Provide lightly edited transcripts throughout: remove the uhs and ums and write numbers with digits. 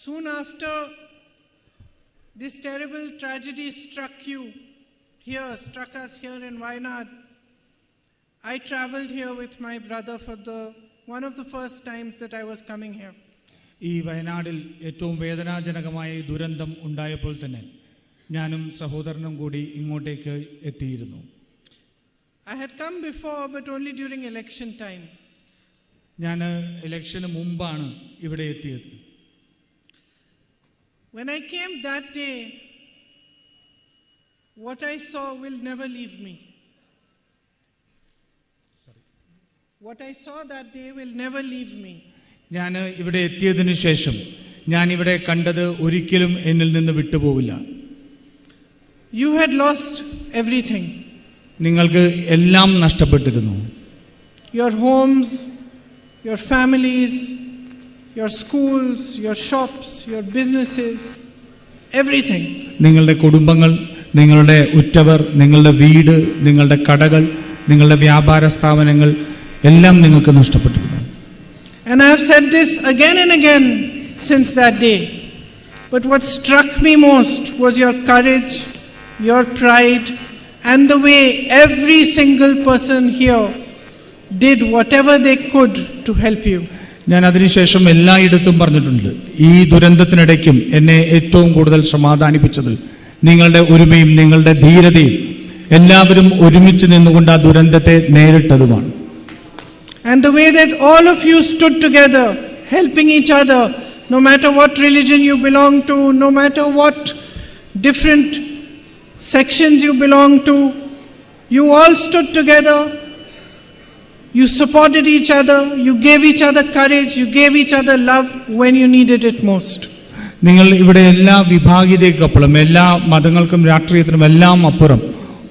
Soon after this terrible tragedy struck us here in Wayanad, I traveled here with my brother for one of the first times that I was coming here. ഈ വയനാടിൽ ഏറ്റവും വേദനാജനകമായ ദുരന്തം ഉണ്ടായപ്പോൾ തന്നെ ഞാനും സഹോദരനും കൂടി ഇങ്ങോട്ടേക്ക് എത്തിയിരുന്നു. I had come before, but only during election time. ഞാൻ ഇലക്ഷന് മുമ്പാണ് ഇവിടെ എത്തിയത്. When I came that day, what I saw will never leave me. What I saw that day will never leave me. ഞാൻ ഇവിടെ എത്തിയതിനു ശേഷം ഞാൻ ഇവിടെ കണ്ടത് ഒരിക്കലും എന്നിൽ നിന്ന് വിട്ടുപോവില്ല. You had lost everything. നിങ്ങൾക്ക് എല്ലാം നഷ്ടപ്പെട്ടിരുന്നു. Your homes, your families, your schools, your shops, your businesses, everything. നിങ്ങളുടെ കുടുംബങ്ങൾ, നിങ്ങളുടെ ഉറ്റവർ, നിങ്ങളുടെ വീട്, നിങ്ങളുടെ കടകൾ, നിങ്ങളുടെ വ്യാപാര സ്ഥാപനങ്ങൾ എല്ലാം നിങ്ങൾക്ക് നഷ്ടപ്പെട്ടിരുന്നു. And I have said this again and again since that day. But what struck me most was your courage, your pride, and the way every single person here did whatever they could to help you. ഞാൻ അതിനുശേഷം എല്ലായിടത്തും പറഞ്ഞിട്ടുണ്ട്, ഈ ദുരന്തത്തിനിടയ്ക്കും എന്നെ ഏറ്റവും കൂടുതൽ സമാധാനിപ്പിച്ചത് നിങ്ങളുടെ ഒരുമയും നിങ്ങളുടെ ധീരതയും, എല്ലാവരും ഒരുമിച്ച് നിന്നുകൊണ്ട് ആ ദുരന്തത്തെ നേരിട്ടതുമാണ്. And the way that all of you stood together, helping each other, no matter what religion you belong to, no matter what different sections you belong to, you all stood together, you supported each other, you gave each other courage, you gave each other love when you needed it most. നിങ്ങൾ ഇവിടെ എല്ലാ വിഭാഗീയതയ്ക്കപ്പുറം, എല്ലാ മതങ്ങൾക്കും രാഷ്ട്രീയത്തിനും എല്ലാം അപ്പുറം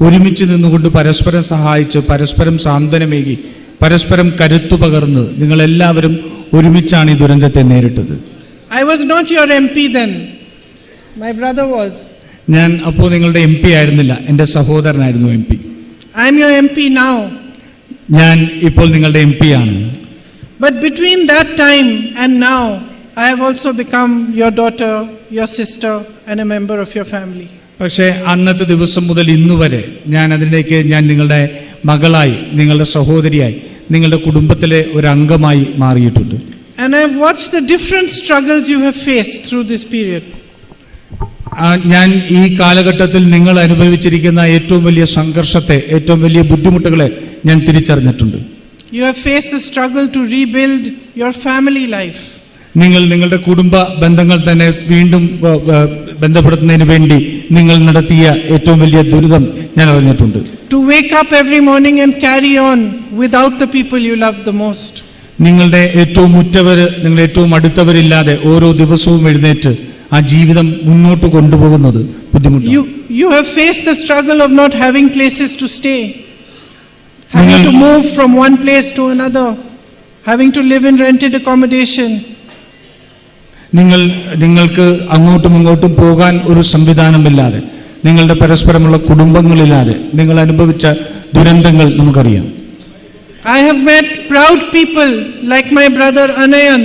ഒരുമിച്ച് നിന്നുകൊണ്ട് പരസ്പരം സഹായിച്ച്, പരസ്പരം സാന്ത്വനമേകി, പരസ്പരം കരുത്തു പകർന്ന് നിങ്ങൾ എല്ലാവരും ഒരുമിച്ചാണ് ഈ ദുരന്തത്തെ നേരിട്ടത്. I was not your MP then. My brother was. ഞാൻ അപ്പോൾ നിങ്ങളുടെ MP ആയിരുന്നില്ല, എൻ്റെ സഹോദരനായിരുന്നു MP. I am your MP now. ഞാൻ ഇപ്പോൾ നിങ്ങളുടെ MP ആണ്. But between that time and now, I have also become your daughter, your sister, and a member of your family. പക്ഷേ അന്നത്തെ ദിവസം മുതൽ ഇന്നുവരെ ഞാൻ നിങ്ങളുടെ മകളായി, നിങ്ങളുടെ സഹോദരിയായി, നിങ്ങളുടെ കുടുംബത്തിലെ ഒരു അംഗമായി മാറിയിട്ടുണ്ട്. And I have watched the different struggles you have faced through this period. ഞാൻ ഈ കാലഘട്ടത്തിൽ നിങ്ങൾ അനുഭവിച്ചിരിക്കുന്ന ഏറ്റവും വലിയ സംഘർഷത്തെ, ഏറ്റവും വലിയ ബുദ്ധിമുട്ടുകളെ ഞാൻ തിരിച്ചറിഞ്ഞിട്ടുണ്ട്. You have faced the struggle to rebuild your family life. നിങ്ങൾ നിങ്ങളുടെ കുടുംബ ബന്ധങ്ങൾ തന്നെ വീണ്ടും ബന്ധപ്പെടുത്തുന്നതിന് വേണ്ടി നിങ്ങൾ നടത്തിയ ഏറ്റവും വലിയ ദുരിതം ഞാൻ അറിഞ്ഞിട്ടുണ്ട്. To wake up every morning and carry on without the people you love the most. നിങ്ങളുടെ ഏറ്റവും ഉറ്റവര്, നിങ്ങളുടെ ഏറ്റവും അടുത്തവരില്ലാതെ ഓരോ ദിവസവും എഴുന്നേറ്റ് ആ ജീവിതം മുന്നോട്ട് കൊണ്ടുപോകുന്നത് ബുദ്ധിമുട്ടാണ്. You have faced the struggle of not having places to stay, having to move from one place to another, having to live in rented accommodation. നിങ്ങൾക്ക് അങ്ങോട്ടും ഇങ്ങോട്ടും പോകാൻ ഒരു സംവിധാനമില്ലാതെ, നിങ്ങളുടെ പരസ്പരമുള്ള കുടുംബങ്ങളില്ലാതെ നിങ്ങൾ അനുഭവിച്ച ദുരന്തങ്ങൾ നമുക്കറിയാം. I have met proud people like my brother Anayan,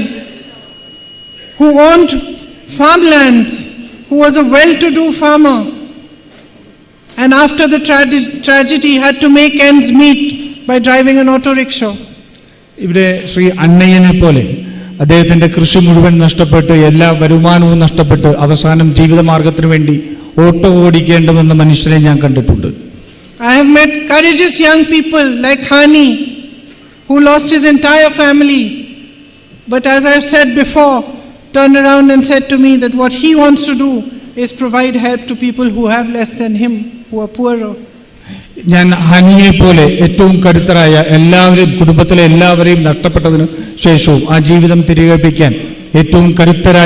who owned farmlands, who was a well-to-do farmer, and after the tragedy had to make ends meet by driving an auto rickshaw. ഇവിടെ ശ്രീ അന്നയ്യനെ പോലെ അദ്ദേഹത്തിന്റെ കൃഷി മുഴുവൻ നഷ്ടപ്പെട്ട്, എല്ലാ വരുമാനവും നഷ്ടപ്പെട്ട്, അവസാനം ജീവിതമാർഗത്തിന് വേണ്ടി ഓട്ടോ ഓടിക്കേണ്ടി വന്ന മനുഷ്യരെ ഞാൻ കണ്ടിട്ടുണ്ട്. I have met courageous young people like Hani, who lost his entire family, but as I have said before, turned around and said to me that what he wants to do is provide help to people who have less than him, who are poorer. ഞാൻ ഹനിയെ പോലെ ഏറ്റവും കരുത്തരായ എല്ലാവരെയും, കുടുംബത്തിലെ എല്ലാവരെയും നഷ്ടപ്പെട്ടതിന് ശേഷവും ആ ജീവിതം തിരികെ ഏറ്റവും കരുത്തരായ